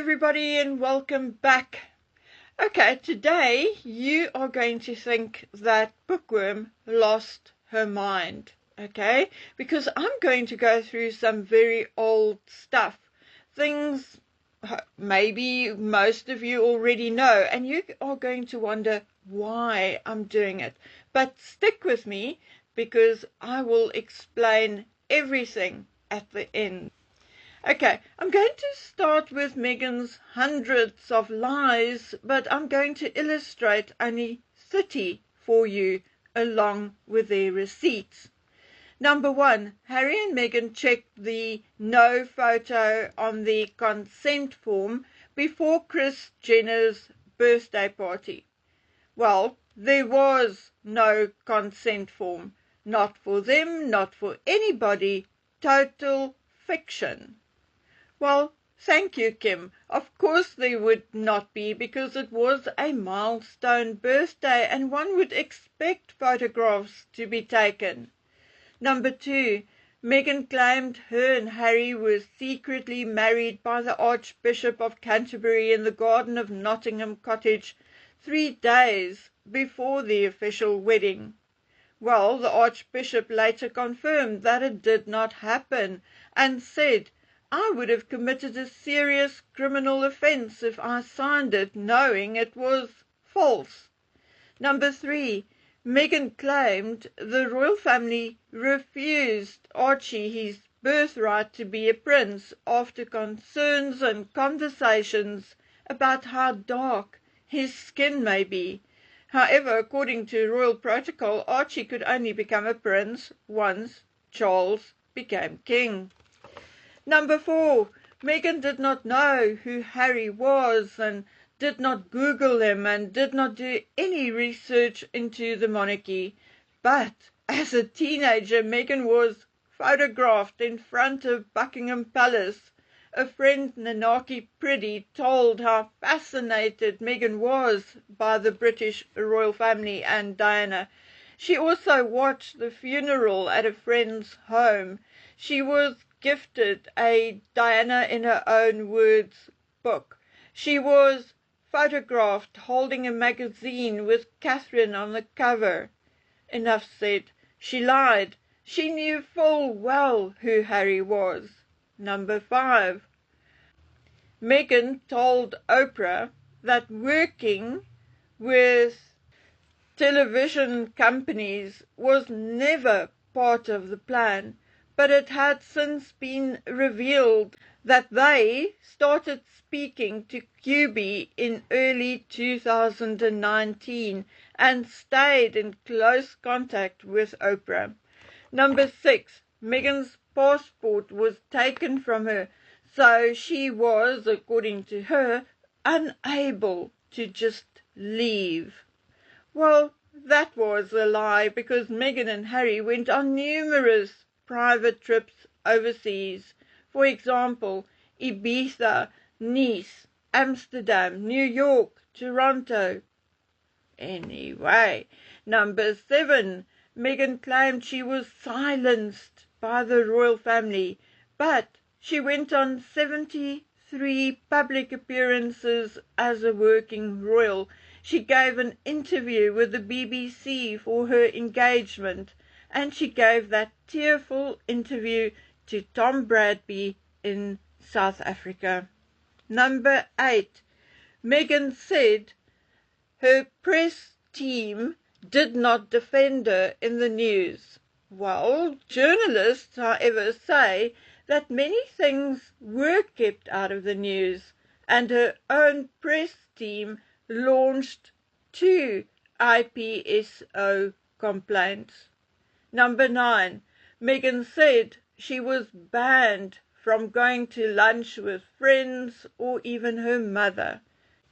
everybody and welcome back. Okay, today you are going to think that Bookworm lost her mind, okay? Because I'm going to go through some very old stuff, things maybe most of you already know, and you are going to wonder why I'm doing it. But stick with me because I will explain everything at the end. Okay, I'm going to start with Megan's hundreds of lies, but I'm going to illustrate only 30 for you along with their receipts. Number 1, Harry and Meghan checked the no photo on the consent form before Kris Jenner's birthday party. Well, there was no consent form. Not for them, not for anybody. Total fiction. Well, thank you, Kim. Of course there would not be, because it was a milestone birthday and one would expect photographs to be taken. Number 2, Meghan claimed her and Harry were secretly married by the Archbishop of Canterbury in the garden of Nottingham Cottage 3 days before the official wedding. Well, the Archbishop later confirmed that it did not happen and said, "I would have committed a serious criminal offence if I signed it knowing it was false." Number 3, Meghan claimed the royal family refused Archie his birthright to be a prince after concerns and conversations about how dark his skin may be. However, according to royal protocol, Archie could only become a prince once Charles became king. Number 4, Meghan did not know who Harry was and did not Google him and did not do any research into the monarchy. But as a teenager, Meghan was photographed in front of Buckingham Palace. A friend, Nanaki Priddy, told how fascinated Meghan was by the British royal family and Diana. She also watched the funeral at a friend's home. She was gifted a Diana in her own words book. She was photographed holding a magazine with Catherine on the cover. Enough said. She lied. She knew full well who Harry was. Number 5, Meghan told Oprah that working with television companies was never part of the plan, but it had since been revealed that they started speaking to QB in early 2019 and stayed in close contact with Oprah. Number 6, Meghan's passport was taken from her, so she was, according to her, unable to just leave. Well, that was a lie, because Meghan and Harry went on numerous private trips overseas. For example, Ibiza, Nice, Amsterdam, New York, Toronto. Anyway, number 7, Meghan claimed she was silenced by the royal family, but she went on 73 public appearances as a working royal. She gave an interview with the BBC for her engagement, and she gave that tearful interview to Tom Bradby in South Africa. Number 8, Meghan said her press team did not defend her in the news. Well, journalists, however, say that many things were kept out of the news, and her own press team launched 2 IPSO complaints. Number 9, Meghan said she was banned from going to lunch with friends or even her mother.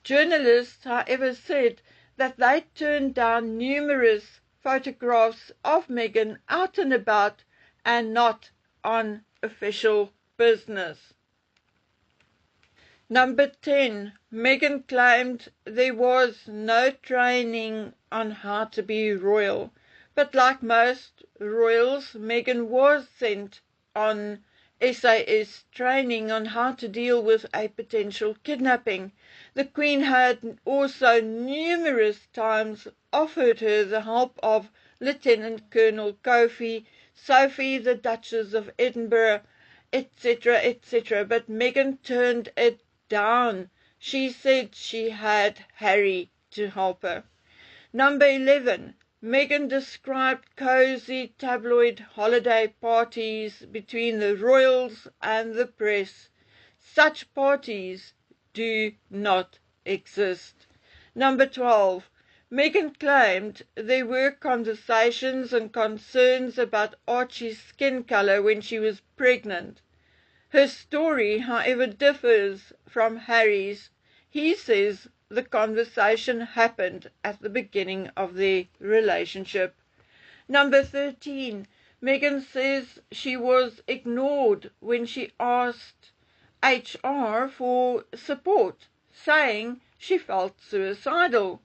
Journalists, however, said that they turned down numerous photographs of Meghan out and about and not on official business. Number 10, Meghan claimed there was no training on how to be royal, but like most royals, Meghan was sent on SAS training on how to deal with a potential kidnapping. The Queen had also numerous times offered her the help of Lieutenant Colonel Kofi, Sophie, the Duchess of Edinburgh, etc., etc., but Meghan turned it down. She said she had Harry to help her. Number 11. Meghan described cosy tabloid holiday parties between the royals and the press. Such parties do not exist. Number 12. Meghan claimed there were conversations and concerns about Archie's skin color when she was pregnant. Her story, however, differs from Harry's. He says the conversation happened at the beginning of their relationship. Number 13. Meghan says she was ignored when she asked HR for support, saying she felt suicidal.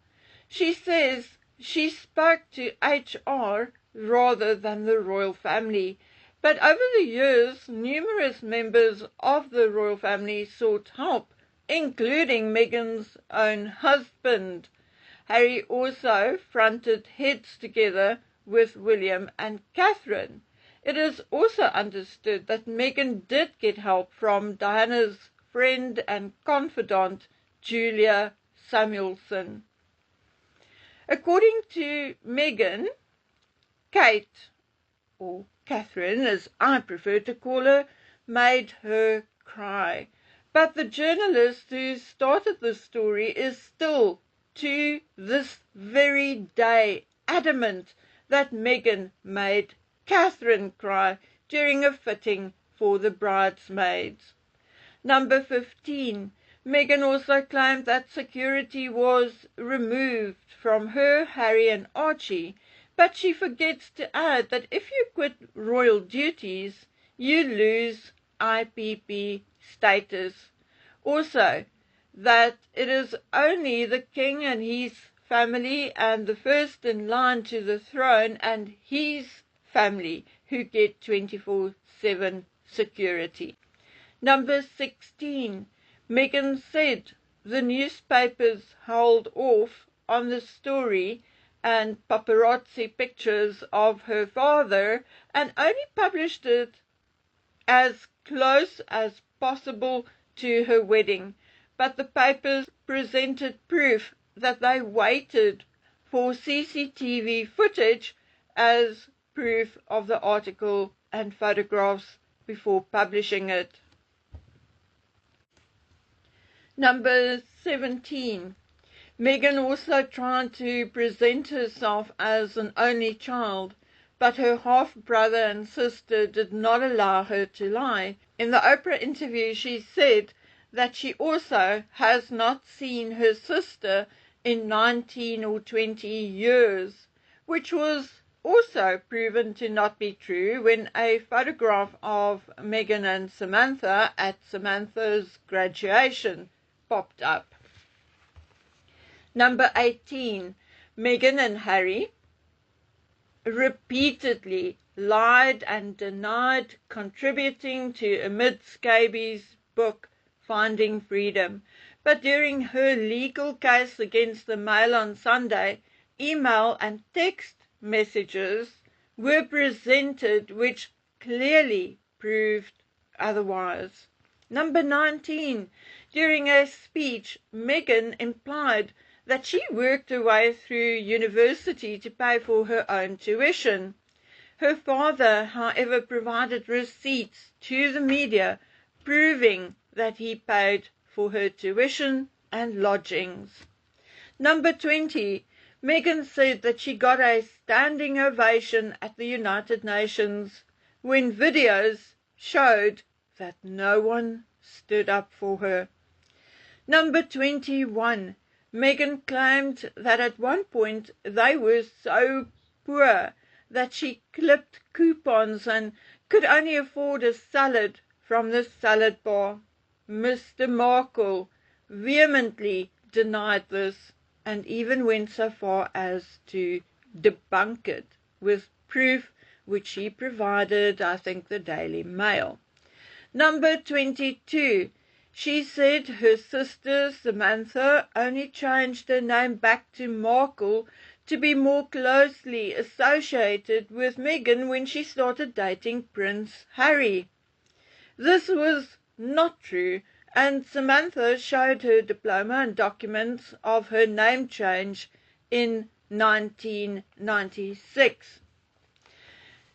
She says she spoke to HR rather than the royal family. But over the years, numerous members of the royal family sought help, including Meghan's own husband. Harry also fronted Heads Together with William and Catherine. It is also understood that Meghan did get help from Diana's friend and confidant, Julia Samuelson. According to Meghan, Kate, or Catherine as I prefer to call her, made her cry. But the journalist who started the story is still, to this very day, adamant that Meghan made Catherine cry during a fitting for the bridesmaids. Number 15. Meghan also claimed that security was removed from her, Harry and Archie, but she forgets to add that if you quit royal duties, you lose IPP status. Also, that it is only the king and his family and the first in line to the throne and his family who get 24/7 security. Number 16. Meghan said the newspapers held off on the story and paparazzi pictures of her father and only published it as close as possible to her wedding. But the papers presented proof that they waited for CCTV footage as proof of the article and photographs before publishing it. Number 17. Meghan also tried to present herself as an only child, but her half-brother and sister did not allow her to lie. In the Oprah interview, she said that she also has not seen her sister in 19 or 20 years, which was also proven to not be true when a photograph of Meghan and Samantha at Samantha's graduation popped up. Number 18. Meghan and Harry repeatedly lied and denied contributing to Amit Scabi's book Finding Freedom. But during her legal case against the Mail on Sunday, email and text messages were presented which clearly proved otherwise. Number 19. During a speech, Meghan implied that she worked her way through university to pay for her own tuition. Her father, however, provided receipts to the media proving that he paid for her tuition and lodgings. Number 20. Meghan said that she got a standing ovation at the United Nations when videos showed that no one stood up for her. Number 21. Meghan claimed that at one point they were so poor that she clipped coupons and could only afford a salad from the salad bar. Mr. Markle vehemently denied this and even went so far as to debunk it with proof which he provided, I think, the Daily Mail. Number 22. She said her sister Samantha only changed her name back to Markle to be more closely associated with Meghan when she started dating Prince Harry. This was not true, and Samantha showed her diploma and documents of her name change in 1996.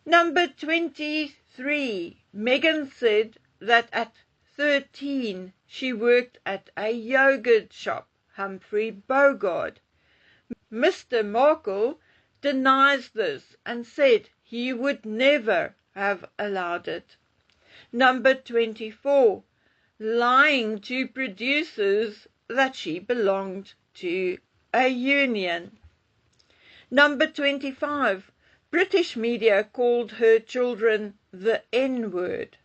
Number 23. Meghan said that at 13 she worked at a yogurt shop, Humphrey Bogart. Mr. Markle denies this and said he would never have allowed it. Number 24. Lying to producers that she belonged to a union. Number 25. British media called her children the N-word.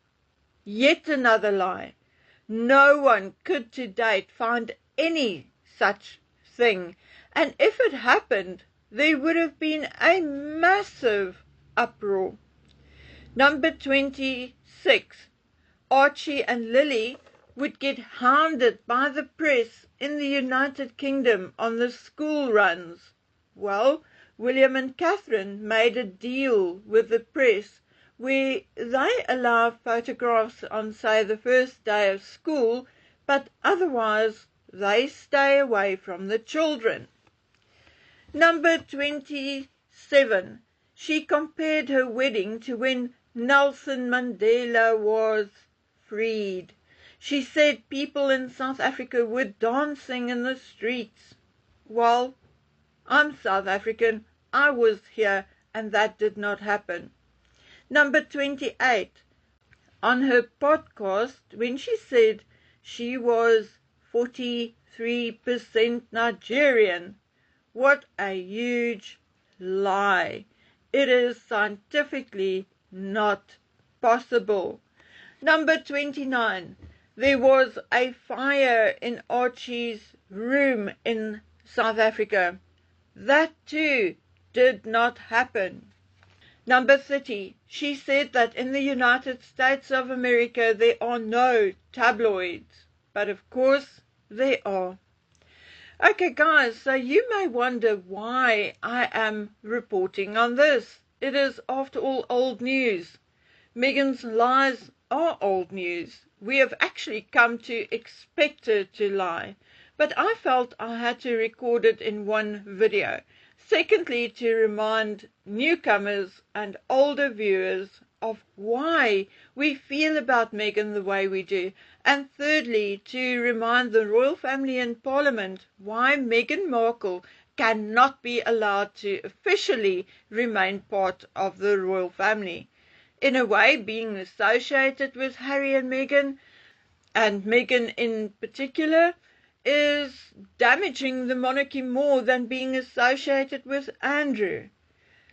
Yet another lie. No one could to date find any such thing, and if it happened, there would have been a massive uproar. Number 26. Archie and Lily would get hounded by the press in the United Kingdom on the school runs. Well, William and Catherine made a deal with the press where they allow photographs on, say, the first day of school, but otherwise they stay away from the children. Number 27. She compared her wedding to when Nelson Mandela was freed. She said people in South Africa were dancing in the streets. Well, I'm South African. I was here, and that did not happen. Number 28. On her podcast, when she said she was 43% Nigerian. What a huge lie. It is scientifically not possible. Number 29. There was a fire in Archie's room in South Africa. That too did not happen. Number 30. She said that in the United States of America there are no tabloids. But of course there are. Okay guys, so you may wonder why I am reporting on this. It is after all old news. Meghan's lies are old news. We have actually come to expect her to lie. But I felt I had to record it in one video. Secondly, to remind newcomers and older viewers of why we feel about Meghan the way we do. And thirdly, to remind the royal family and Parliament why Meghan Markle cannot be allowed to officially remain part of the royal family. In a way, being associated with Harry and Meghan in particular, is damaging the monarchy more than being associated with Andrew.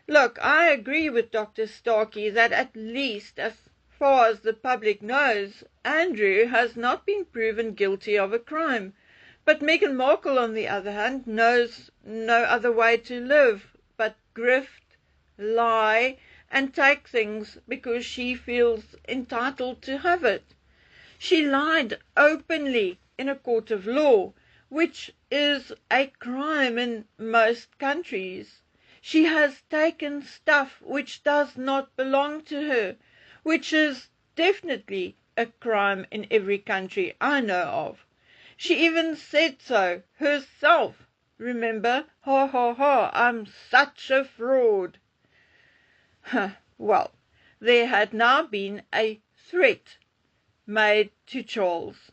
Look, I agree with Dr. Starkey that at least as far as the public knows, Andrew has not been proven guilty of a crime. But Meghan Markle, on the other hand, knows no other way to live but grift, lie, and take things because she feels entitled to have it. She lied openly in a court of law, which is a crime in most countries. She has taken stuff which does not belong to her, which is definitely a crime in every country I know of. She even said so herself. Remember? Ha ha ha, I'm such a fraud. Well, there had now been a threat made to Charles.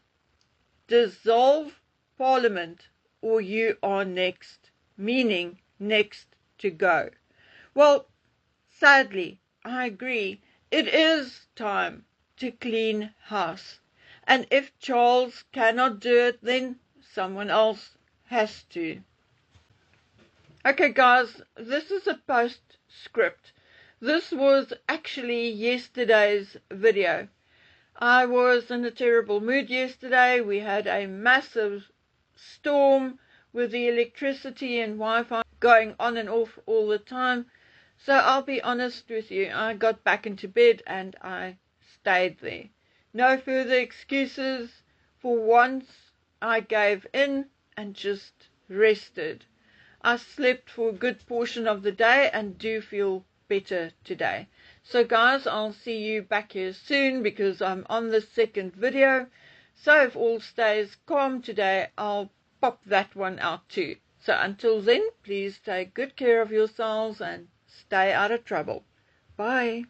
Dissolve Parliament or you are next, meaning next to go. Well, sadly, I agree. It is time to clean house. And if Charles cannot do it, then someone else has to. Okay, guys, this is a postscript. This was actually yesterday's video. I was in a terrible mood yesterday. We had a massive storm with the electricity and Wi-Fi going on and off all the time. So I'll be honest with you, I got back into bed and I stayed there. No further excuses. For once I gave in and just rested. I slept for a good portion of the day and do feel better today. So guys, I'll see you back here soon because I'm on the second video. So if all stays calm today, I'll pop that one out too. So until then, please take good care of yourselves and stay out of trouble. Bye.